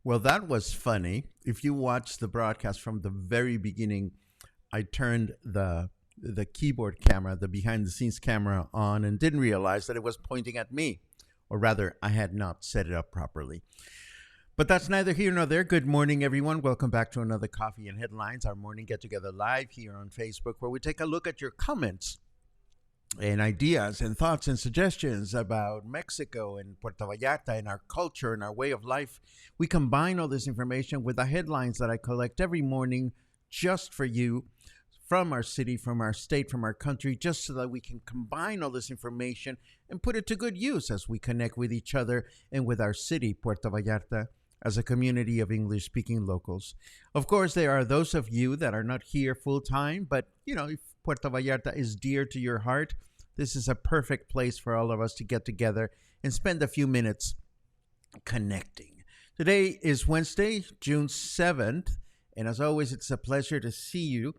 Well, that was funny. If you watch the broadcast from the very beginning, I turned the keyboard camera, the behind the scenes camera on and didn't realize that it was pointing at me. Or rather, I had not set it up properly. But that's neither here nor there. Good morning, everyone. Welcome back to another Coffee and Headlines, our morning get-together live here on Facebook, where we take a look at your comments and ideas and thoughts and suggestions about Mexico and Puerto Vallarta and our culture and our way of life. We combine all this information with the headlines that I collect every morning just for you from our city, from our state, from our country, just so that we can combine all this information and put it to good use as we connect with each other and with our city, Puerto Vallarta, as a community of English-speaking locals. Of course, there are those of you that are not here full-time, but, if Puerto Vallarta is dear to your heart, this is a perfect place for all of us to get together and spend a few minutes connecting. Today is Wednesday, June 7th, and as always, it's a pleasure to see you.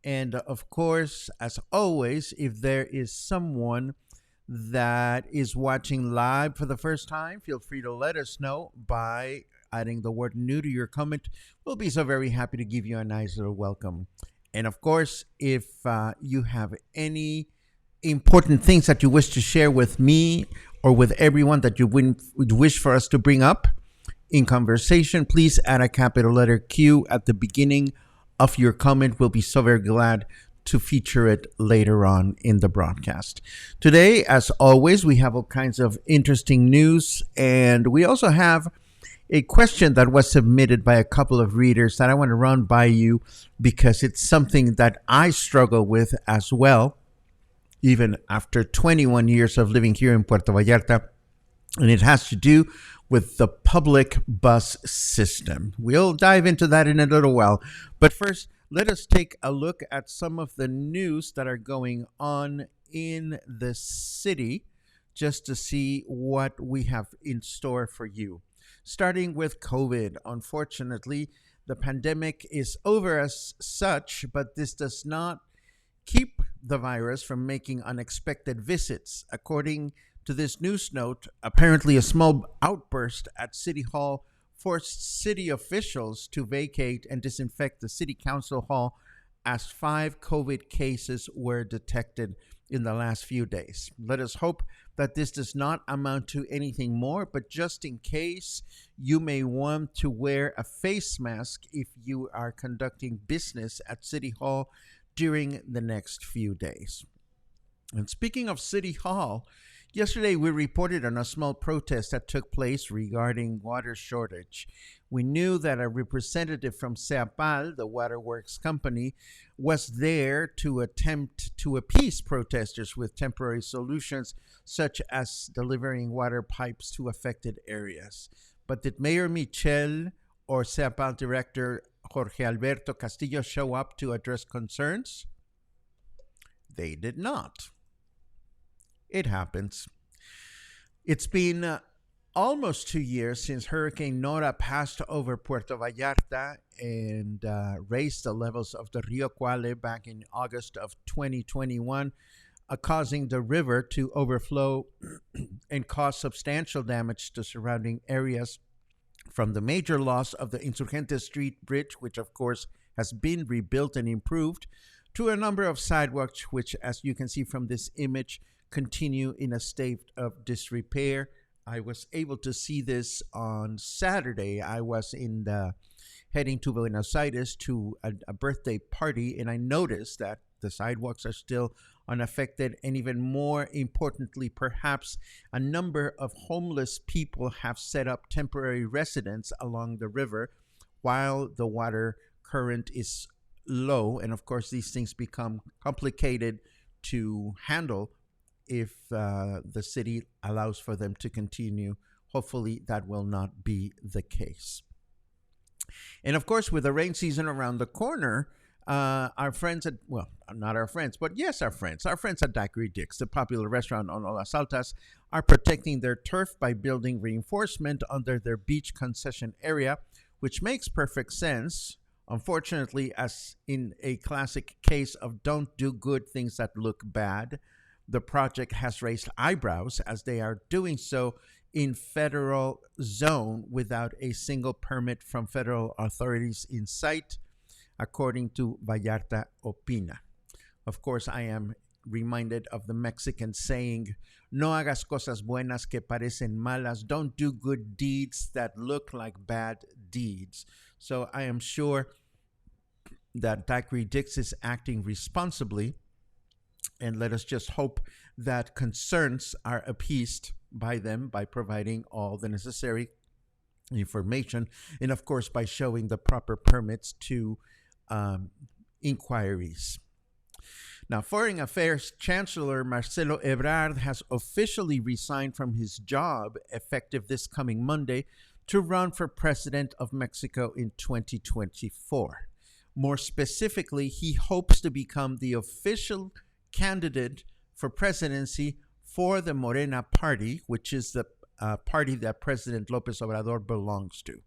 And of course, as always, if there is someone that is watching live for the first time, feel free to let us know by adding the word new to your comment. We'll be so very happy to give you a nice little welcome. And of course, if you have any important things that you wish to share with me or with everyone that you would wish for us to bring up in conversation, please add a capital letter Q at the beginning of your comment. We'll be so very glad to feature it later on in the broadcast. Today, as always, we have all kinds of interesting news, and we also have a question that was submitted by a couple of readers that I want to run by you because it's something that I struggle with as well, even after 21 years of living here in Puerto Vallarta, and it has to do with the public bus system. We'll dive into that in a little while, but first, let us take a look at some of the news that are going on in the city just to see what we have in store for you. Starting with COVID, unfortunately, the pandemic is over as such, but this does not keep the virus from making unexpected visits. According to this news note, apparently a small outburst at City Hall forced city officials to vacate and disinfect the City Council Hall as 5 COVID cases were detected in the last few days. Let us hope that this does not amount to anything more, but just in case, you may want to wear a face mask if you are conducting business at City Hall during the next few days. And speaking of City Hall, yesterday we reported on a small protest that took place regarding water shortage. We knew that a representative from SEAPAL, the waterworks company, was there to attempt to appease protesters with temporary solutions, such as delivering water pipes to affected areas. But did Mayor Michel or SEAPAL Director Jorge Alberto Castillo show up to address concerns? They did not. It happens. It's been almost 2 years since Hurricane Nora passed over Puerto Vallarta and raised the levels of the Río Cuale back in August of 2021, causing the river to overflow and cause substantial damage to surrounding areas, from the major loss of the Insurgente Street Bridge, which of course has been rebuilt and improved, to a number of sidewalks, which, as you can see from this image, continue in a state of disrepair. I was able to see this on Saturday. I was heading to Buenos Aires to a birthday party, and I noticed that the sidewalks are still unaffected, and even more importantly, perhaps, a number of homeless people have set up temporary residence along the river while the water current is low. And of course, these things become complicated to handle if the city allows for them to continue. Hopefully, that will not be the case. And of course, with the rain season around the corner, our friends at, well, not our friends, but yes, our friends at Daiquiri Dick's, the popular restaurant on Las Altas, are protecting their turf by building reinforcement under their beach concession area, which makes perfect sense. Unfortunately, as in a classic case of don't do good things that look bad, the project has raised eyebrows as they are doing so in federal zone without a single permit from federal authorities in sight, according to Vallarta Opina. Of course, I am reminded of the Mexican saying, no hagas cosas buenas que parecen malas. Don't do good deeds that look like bad deeds. So I am sure that Daiquiri Dick's is acting responsibly, and let us just hope that concerns are appeased by them by providing all the necessary information, and of course by showing the proper permits to inquiries. Now, Foreign Affairs Chancellor Marcelo Ebrard has officially resigned from his job effective this coming Monday to run for president of Mexico in 2024. More specifically, he hopes to become the official candidate for presidency for the Morena party, which is the party that President López Obrador belongs to.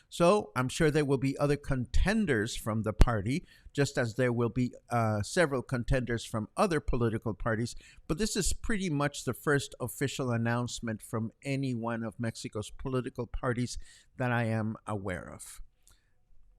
So I'm sure there will be other contenders from the party, just as there will be several contenders from other political parties. But this is pretty much the first official announcement from any one of Mexico's political parties that I am aware of.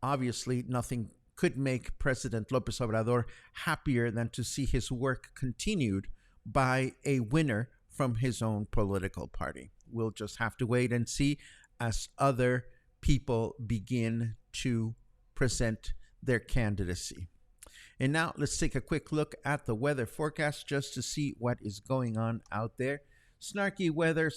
Obviously, nothing could make President López Obrador happier than to see his work continued by a winner from his own political party. We'll just have to wait and see as other people begin to present their candidacy. And now let's take a quick look at the weather forecast just to see what is going on out there. Snarky Weather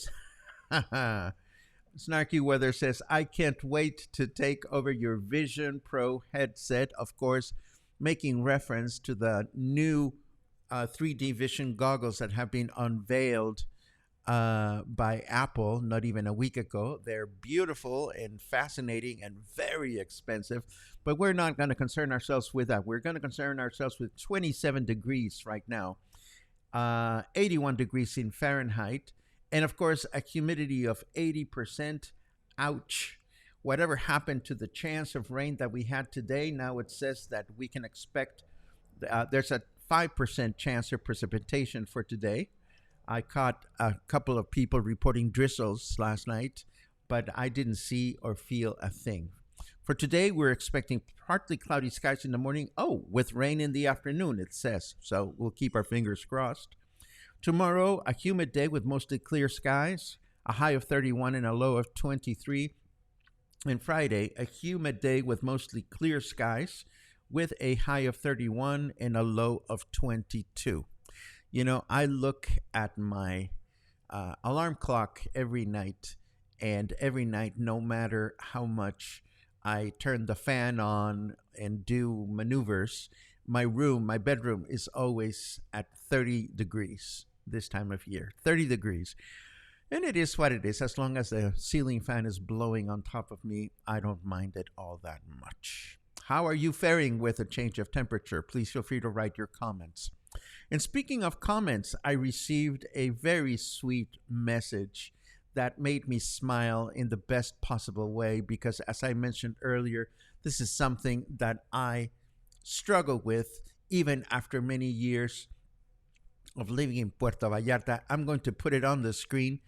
says, I can't wait to take over your Vision Pro headset. Of course, making reference to the new 3D vision goggles that have been unveiled by Apple not even a week ago. They're beautiful and fascinating and very expensive, but we're not going to concern ourselves with that. We're going to concern ourselves with 27 degrees right now, 81 degrees in Fahrenheit, and of course a humidity of 80%. Ouch. Whatever happened to the chance of rain that we had today? Now it says that we can expect, there's a 5% chance of precipitation for today. I caught a couple of people reporting drizzles last night, but I didn't see or feel a thing. For today, we're expecting partly cloudy skies in the morning. Oh, with rain in the afternoon, it says. So we'll keep our fingers crossed. Tomorrow, a humid day with mostly clear skies, a high of 31 and a low of 23. And Friday, a humid day with mostly clear skies with a high of 31 and a low of 22. You know, I look at my alarm clock every night, and every night, no matter how much I turn the fan on and do maneuvers, my bedroom is always at 30 degrees this time of year, 30 degrees. And it is what it is. As long as the ceiling fan is blowing on top of me, I don't mind it all that much. How are you faring with a change of temperature? Please feel free to write your comments. And speaking of comments, I received a very sweet message that made me smile in the best possible way because, as I mentioned earlier, this is something that I struggle with even after many years of living in Puerto Vallarta. I'm going to put it on the screen.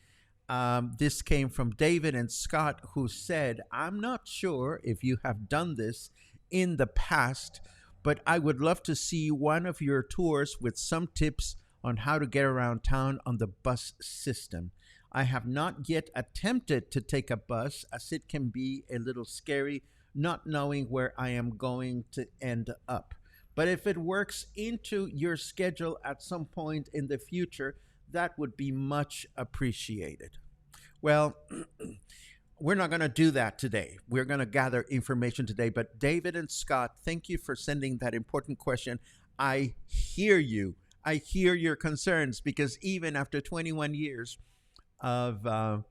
This came from David and Scott, who said, I'm not sure if you have done this in the past, but I would love to see one of your tours with some tips on how to get around town on the bus system. I have not yet attempted to take a bus as it can be a little scary not knowing where I am going to end up. But if it works into your schedule at some point in the future, that would be much appreciated. Well, we're not going to do that today. We're going to gather information today. But David and Scott, thank you for sending that important question. I hear you. I hear your concerns because even after 21 years of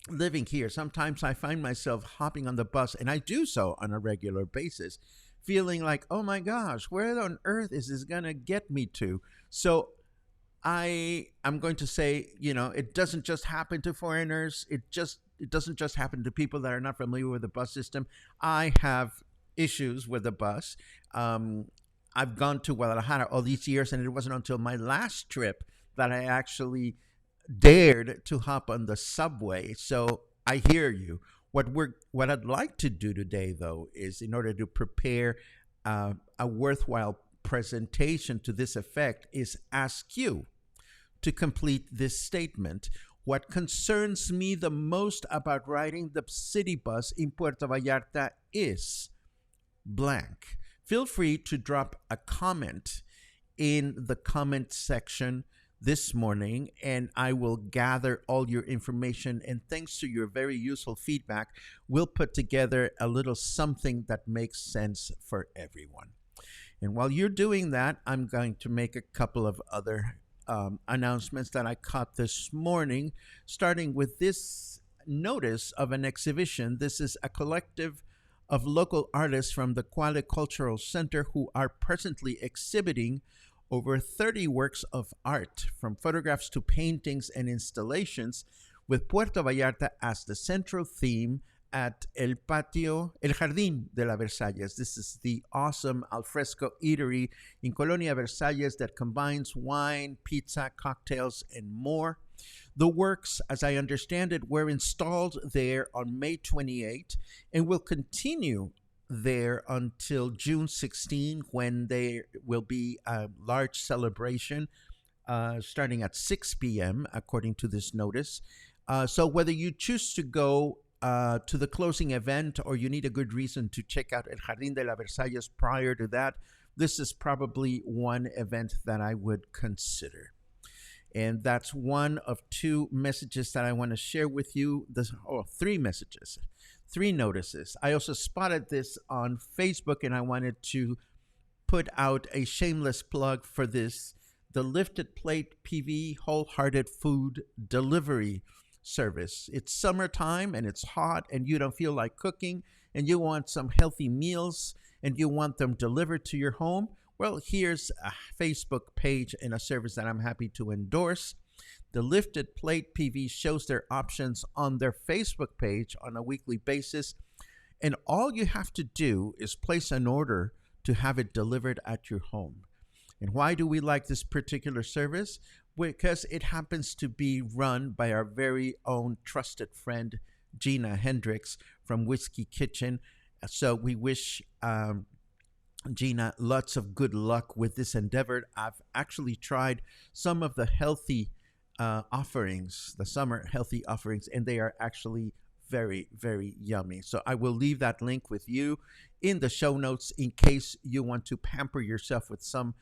living here, sometimes I find myself hopping on the bus, and I do so on a regular basis, feeling like, oh my gosh, where on earth is this going to get me to? So I am going to say, it doesn't just happen to foreigners. It doesn't just happen to people that are not familiar with the bus system. I have issues with the bus. I've gone to Guadalajara all these years, and it wasn't until my last trip that I actually dared to hop on the subway. So I hear you. What I'd like to do today, though, is in order to prepare a worthwhile presentation to this effect, is ask you to complete this statement. What concerns me the most about riding the city bus in Puerto Vallarta is blank. Feel free to drop a comment in the comment section this morning, and I will gather all your information. And thanks to your very useful feedback, we'll put together a little something that makes sense for everyone. And while you're doing that, I'm going to make a couple of other announcements that I caught this morning, starting with this notice of an exhibition. This is a collective of local artists from the Cuale Cultural Center who are presently exhibiting over 30 works of art, from photographs to paintings and installations, with Puerto Vallarta as the central theme at El Jardín de la Versalles. This is the awesome alfresco eatery in Colonia Versalles that combines wine, pizza, cocktails, and more. The works, as I understand it, were installed there on May 28 and will continue there until June 16, when there will be a large celebration starting at 6 p.m., according to this notice. So whether you choose to go to the closing event or you need a good reason to check out El Jardín de la Versalles prior to that, this is probably one event that I would consider. And that's one of two messages that I want to share with you. Three messages, three notices. I also spotted this on Facebook, and I wanted to put out a shameless plug for this. The Lifted Plate PV Wholehearted Food Delivery Service. It's summertime and it's hot and you don't feel like cooking and you want some healthy meals and you want them delivered to your home. Well, here's a Facebook page and a service that I'm happy to endorse. The Lifted Plate PV shows their options on their Facebook page on a weekly basis. And all you have to do is place an order to have it delivered at your home. And why do we like this particular service? Because it happens to be run by our very own trusted friend, Gina Hendricks from Whiskey Kitchen. So we wish Gina lots of good luck with this endeavor. I've actually tried some of the healthy offerings, the summer healthy offerings, and they are actually very, very yummy. So I will leave that link with you in the show notes in case you want to pamper yourself with some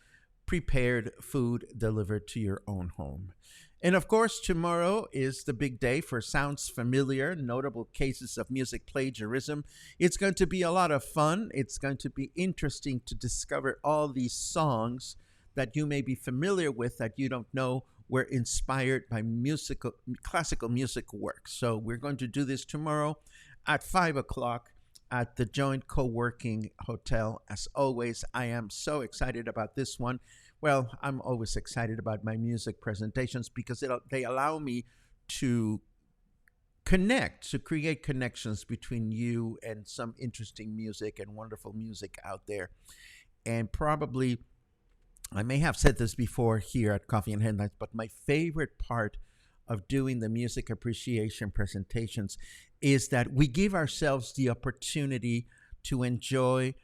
prepared food delivered to your own home. And of course, tomorrow is the big day for Sounds Familiar, notable cases of music plagiarism. It's going to be a lot of fun. It's going to be interesting to discover all these songs that you may be familiar with that you don't know were inspired by classical music works. So we're going to do this tomorrow at 5 o'clock at the Joint Co-working Hotel. As always, I am so excited about this one. Well, I'm always excited about my music presentations because they allow me to connect, to create connections between you and some interesting music and wonderful music out there. And probably, I may have said this before here at Coffee and Headlines, but my favorite part of doing the music appreciation presentations is that we give ourselves the opportunity to enjoy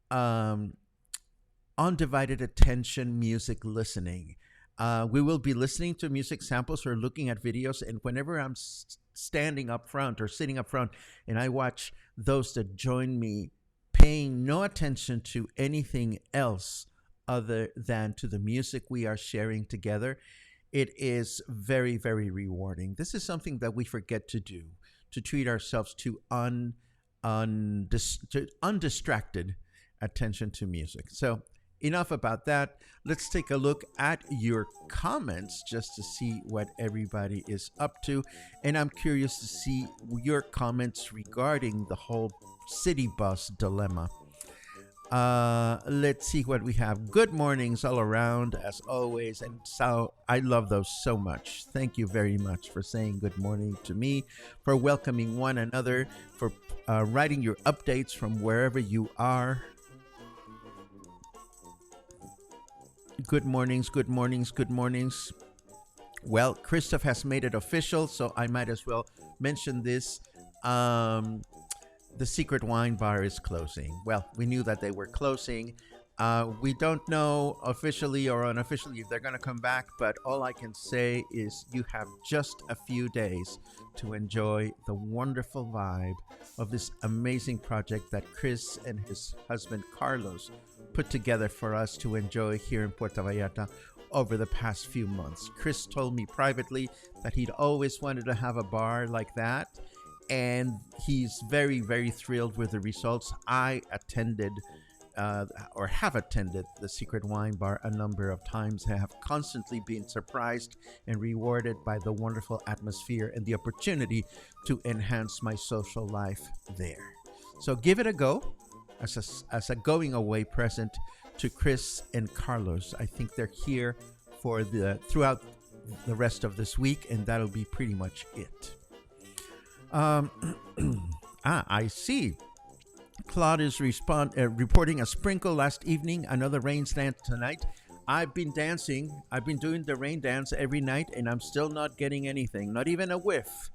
um, undivided attention music listening. We will be listening to music samples or looking at videos, and whenever I'm standing up front or sitting up front and I watch those that join me paying no attention to anything else other than to the music we are sharing together, it is very, very rewarding. This is something that we forget to do, to treat ourselves to undistracted attention to music. So enough about that. Let's take a look at your comments just to see what everybody is up to. And I'm curious to see your comments regarding the whole city bus dilemma. Let's see what we have. Good mornings all around, as always. And so I love those so much. Thank you very much for saying good morning to me, for welcoming one another, for writing your updates from wherever you are. Good mornings, good mornings, good mornings. Well, Christoph has made it official, so I might as well mention this. The Secret Wine Bar is closing. Well, we knew that they were closing. We don't know officially or unofficially if they're going to come back, but all I can say is you have just a few days to enjoy the wonderful vibe of this amazing project that Chris and his husband Carlos put together for us to enjoy here in Puerto Vallarta over the past few months. Chris told me privately that he'd always wanted to have a bar like that, and he's very, very thrilled with the results. I attended or have attended the Secret Wine Bar a number of times. I have constantly been surprised and rewarded by the wonderful atmosphere and the opportunity to enhance my social life there. So give it a go as a going away present to Chris and Carlos. I think they're here for throughout the rest of this week, and that'll be pretty much it. I see. Claude is reporting a sprinkle last evening, another rain dance tonight. I've been dancing. I've been doing the rain dance every night, and I'm still not getting anything, not even a whiff.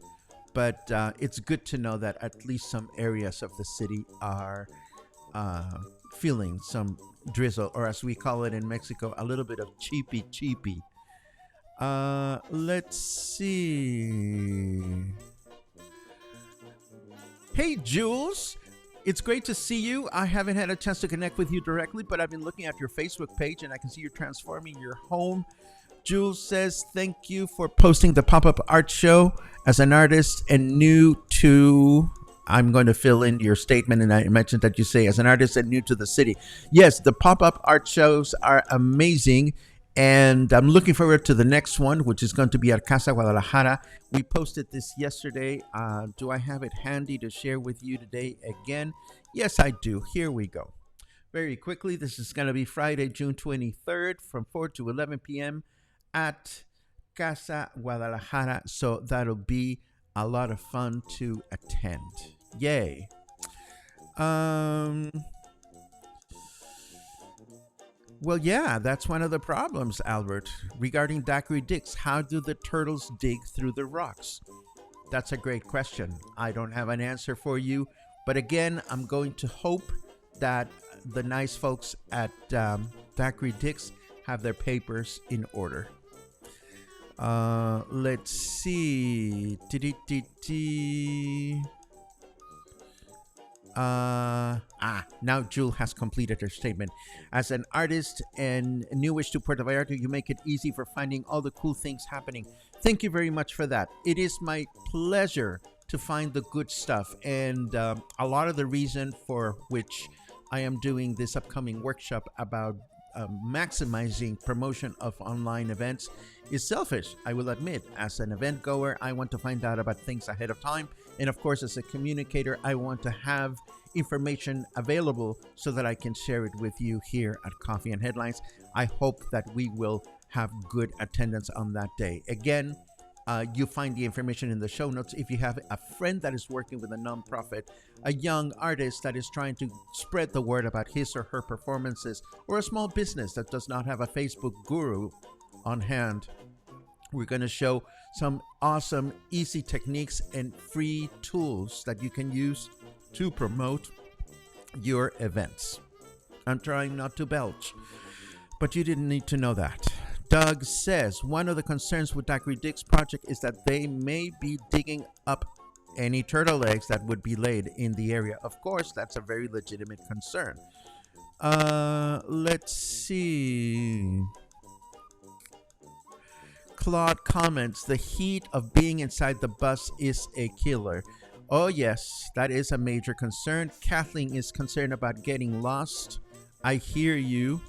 But it's good to know that at least some areas of the city are feeling some drizzle, or as we call it in Mexico, a little bit of cheapy cheapy. Let's see. Hey, Jules. It's great to see you. I haven't had a chance to connect with you directly, but I've been looking at your Facebook page and I can see you're transforming your home. Jules says, thank you for posting the pop-up art show. As an artist and new to, I'm going to fill in your statement, and I mentioned that you say, as an artist and new to the city. Yes, the pop-up art shows are amazing, and I'm looking forward to the next one, which is going to be at Casa Guadalajara. We posted this yesterday. Do I have it handy to share with you today again? Yes, I do. Here we go. Very quickly, this is going to be Friday, June 23rd from 4 to 11 p.m. at Casa Guadalajara. So that'll be a lot of fun to attend. Yay. Well, yeah, that's one of the problems, Albert. Regarding daiquiri dicks, how do the turtles dig through the rocks? That's a great question. I don't have an answer for you. But again, I'm going to hope that the nice folks at Daiquiri Dicks have their papers in order. Let's see. Now Jewel has completed her statement. As an artist and newish to Puerto Vallarta, you make it easy for finding all the cool things happening. Thank you very much for that. It is my pleasure to find the good stuff, and a lot of the reason for which I am doing this upcoming workshop about maximizing promotion of online events is selfish, I will admit. As an event goer, I want to find out about things ahead of time. And of course, as a communicator, I want to have information available so that I can share it with you here at Coffee and Headlines. I hope that we will have good attendance on that day. Again, You find the information in the show notes. If you have a friend that is working with a nonprofit, a young artist that is trying to spread the word about his or her performances, or a small business that does not have a Facebook guru on hand, we're going to show some awesome, easy techniques and free tools that you can use to promote your events. I'm trying not to belch, but you didn't need to know that. Doug says one of the concerns with Daiquiri Dick's project is that they may be digging up any turtle eggs that would be laid in the area. Of course, that's a very legitimate concern. Let's see. Claude comments, the heat of being inside the bus is a killer. Oh yes, that is a major concern. Kathleen is concerned about getting lost. I hear you.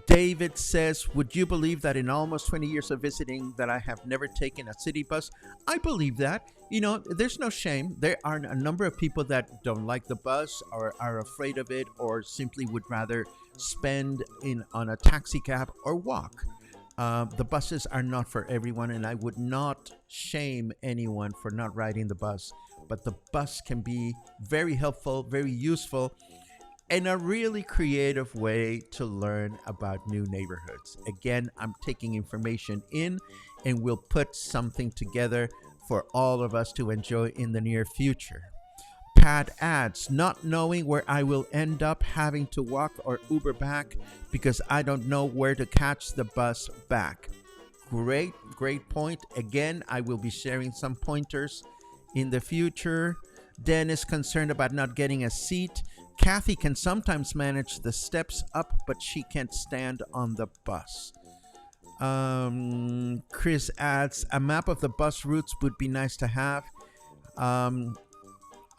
David says, would you believe that in almost 20 years of visiting that I have never taken a city bus? I believe that. You know, there's no shame. There are a number of people that don't like the bus or are afraid of it or simply would rather spend on a taxi cab or walk. The buses are not for everyone, and I would not shame anyone for not riding the bus. But the bus can be very helpful, very useful, and a really creative way to learn about new neighborhoods. Again, I'm taking information in, and we'll put something together for all of us to enjoy in the near future. Pat adds, not knowing where I will end up having to walk or Uber back because I don't know where to catch the bus back. Great point. Again, I will be sharing some pointers in the future. Dennis concerned about not getting a seat. Kathy can sometimes manage the steps up, but she can't stand on the bus. Chris adds, a map of the bus routes would be nice to have.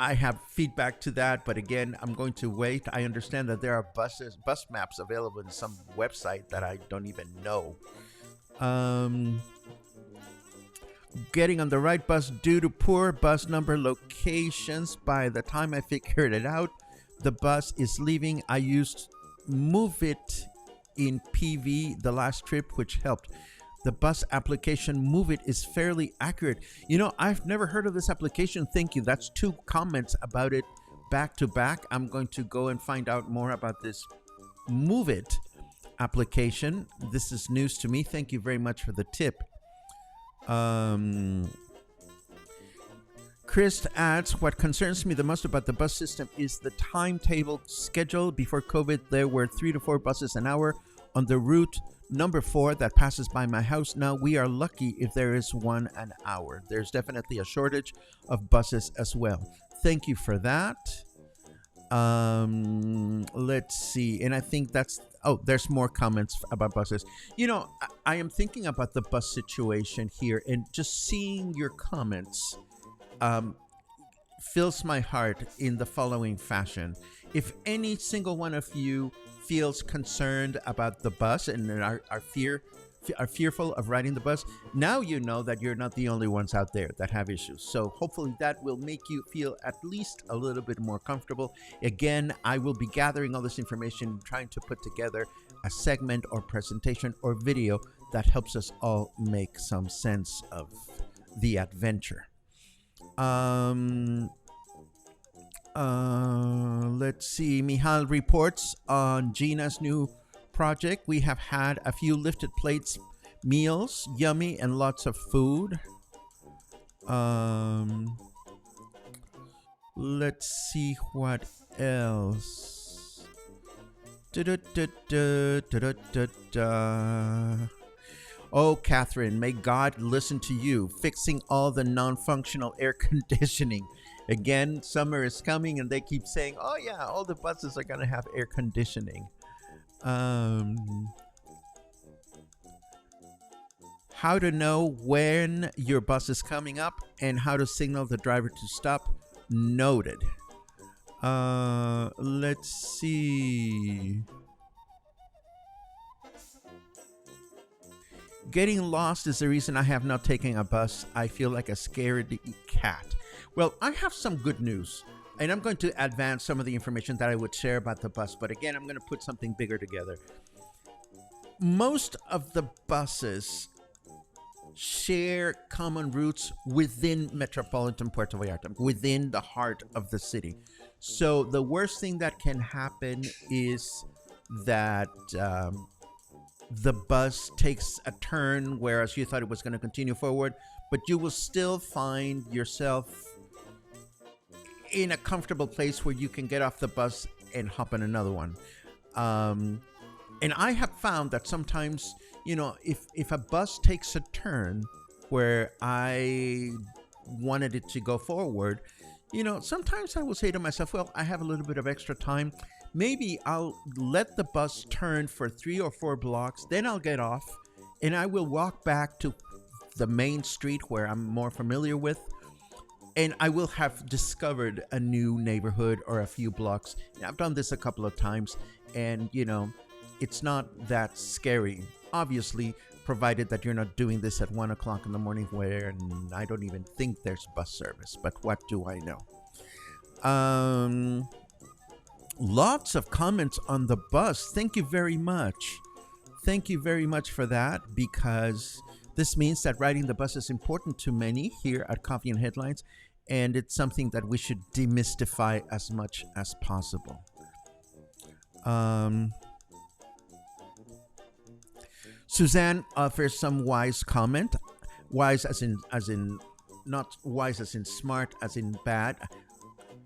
I have feedback to that, but again, I'm going to wait. I understand that there are bus maps available in some website that I don't even know. Getting on the right bus due to poor bus number locations. By the time I figured it out, the bus is leaving. I used Move It in PV the last trip, which helped. The bus application Move It is fairly accurate. You know, I've never heard of this application. Thank you. That's 2 comments about it back to back. I'm going to go and find out more about this Move It application. This is news to me. Thank you very much for the tip. Chris adds, what concerns me the most about the bus system is the timetable schedule. Before COVID, there were 3 to 4 buses an hour on the route number 4 that passes by my house. Now we are lucky if there is one an hour. There's definitely a shortage of buses as well. Thank you for that. Let's see. And I think that's, there's more comments about buses. You know, I am thinking about the bus situation here, and just seeing your comments fills my heart in the following fashion. If any single one of you feels concerned about the bus and are fearful of riding the bus, now you know that you're not the only ones out there that have issues. So hopefully that will make you feel at least a little bit more comfortable. Again, I will be gathering all this information, trying to put together a segment or presentation or video that helps us all make some sense of the adventure. Let's see. Michal reports on Gina's new project. We have had a few lifted plates meals, yummy and lots of food. Let's see what else. Oh, Catherine, may God listen to you, fixing all the non-functional air conditioning. Again, summer is coming and they keep saying, oh yeah, all the buses are going to have air conditioning. How to know when your bus is coming up and how to signal the driver to stop. Noted. Let's see. Getting lost is the reason I have not taken a bus. I feel like a scared cat. Well, I have some good news, and I'm going to advance some of the information that I would share about the bus. But again, I'm going to put something bigger together. Most of the buses share common routes within metropolitan Puerto Vallarta, within the heart of the city. So the worst thing that can happen is that the bus takes a turn, whereas you thought it was going to continue forward, but you will still find yourself in a comfortable place where you can get off the bus and hop on another one. And I have found that sometimes, if a bus takes a turn where I wanted it to go forward, sometimes I will say to myself, well, I have a little bit of extra time. Maybe I'll let the bus turn for 3 or 4 blocks, then I'll get off and I will walk back to the main street where I'm more familiar with. And I will have discovered a new neighborhood or a few blocks. I've done this a couple of times, and it's not that scary. Obviously, provided that you're not doing this at 1 o'clock in the morning, where I don't even think there's bus service. But what do I know? Lots of comments on the bus. Thank you very much. Thank you very much for that, because this means that riding the bus is important to many here at Coffee and Headlines, and it's something that we should demystify as much as possible. Suzanne offers some wise comment. Wise as in not wise as in smart, as in bad.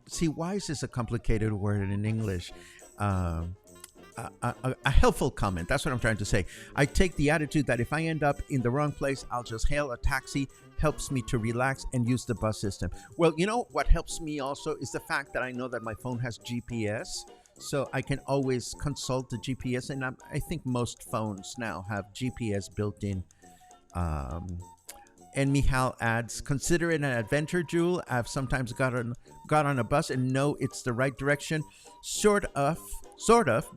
See, wise is a complicated word in English. A helpful comment. That's what I'm trying to say. I take the attitude that if I end up in the wrong place, I'll just hail a taxi. Helps me to relax and use the bus system. Well, what helps me also is the fact that I know that my phone has GPS, so I can always consult the GPS. And I think most phones now have GPS built in. And Michal adds, consider it an adventure, Jewel. I've sometimes got on a bus and know it's the right direction. Sort of,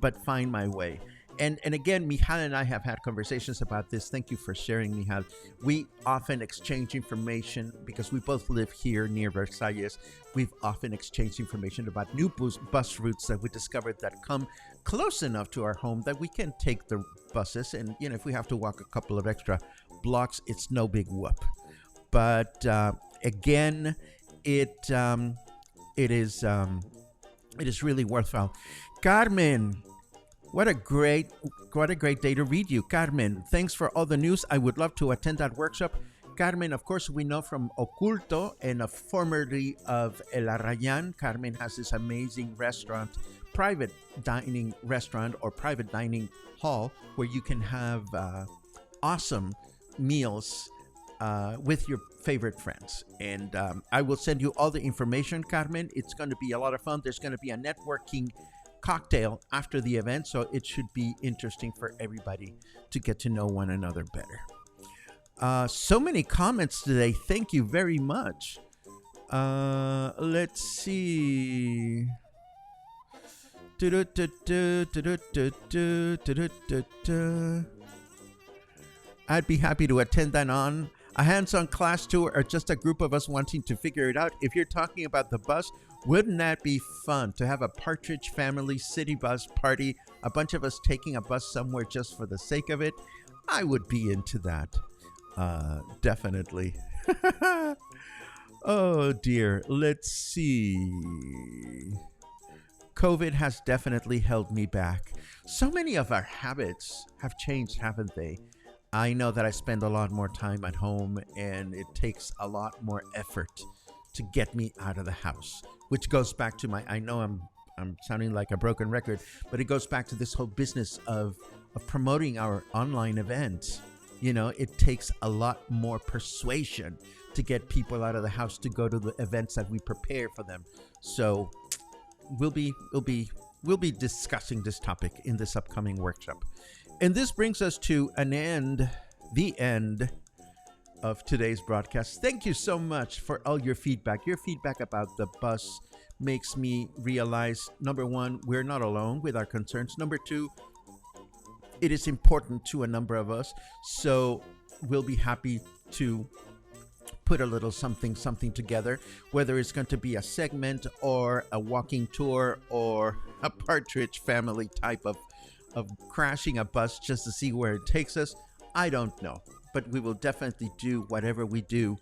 but find my way. And again, Michal and I have had conversations about this. Thank you for sharing, Michal. We often exchange information because we both live here near Versailles. We've often exchanged information about new bus routes that we discovered that come close enough to our home that we can take the buses. And, if we have to walk a couple of extra blocks, it's no big whoop. But again, it is really worthwhile. Carmen, what a great day to read you. Carmen, thanks for all the news. I would love to attend that workshop. Carmen, of course, we know from Oculto and formerly of El Arrayan. Carmen has this amazing restaurant, private dining restaurant or private dining hall where you can have awesome meals with your favorite friends. And I will send you all the information, Carmen. It's going to be a lot of fun. There's going to be a networking cocktail after the event, so it should be interesting for everybody to get to know one another better. So many comments today. Thank you very much. Let's see. I'd be happy to attend that on a hands-on class tour or just a group of us wanting to figure it out. If you're talking about the bus, wouldn't that be fun to have a Partridge Family city bus party, a bunch of us taking a bus somewhere just for the sake of it? I would be into that. Definitely. Oh dear. Let's see. COVID has definitely held me back. So many of our habits have changed, haven't they? I know that I spend a lot more time at home, and it takes a lot more effort to get me out of the house, which goes back to I know I'm sounding like a broken record, but it goes back to this whole business of promoting our online events. It takes a lot more persuasion to get people out of the house to go to the events that we prepare for them. So we'll be discussing this topic in this upcoming workshop. And this brings us to the end of today's broadcast. Thank you so much for all your feedback. Your feedback about the bus makes me realize, number one, we're not alone with our concerns. Number two, it is important to a number of us. So we'll be happy to put a little something together, whether it's going to be a segment or a walking tour or a Partridge Family type of crashing a bus just to see where it takes us. I don't know, but we will definitely do whatever we do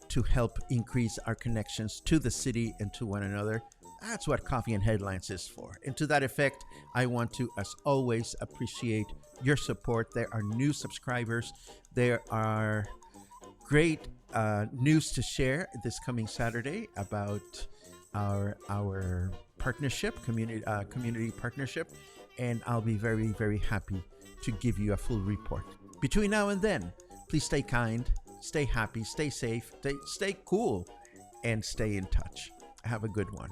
to help increase our connections to the city and to one another. That's what Coffee and Headlines is for. And to that effect, I want to, as always, appreciate your support. There are new subscribers. There are great news to share this coming Saturday about our partnership, community partnership, and I'll be very, very happy to give you a full report. Between now and then, please stay kind, stay happy, stay safe, stay cool, and stay in touch. Have a good one.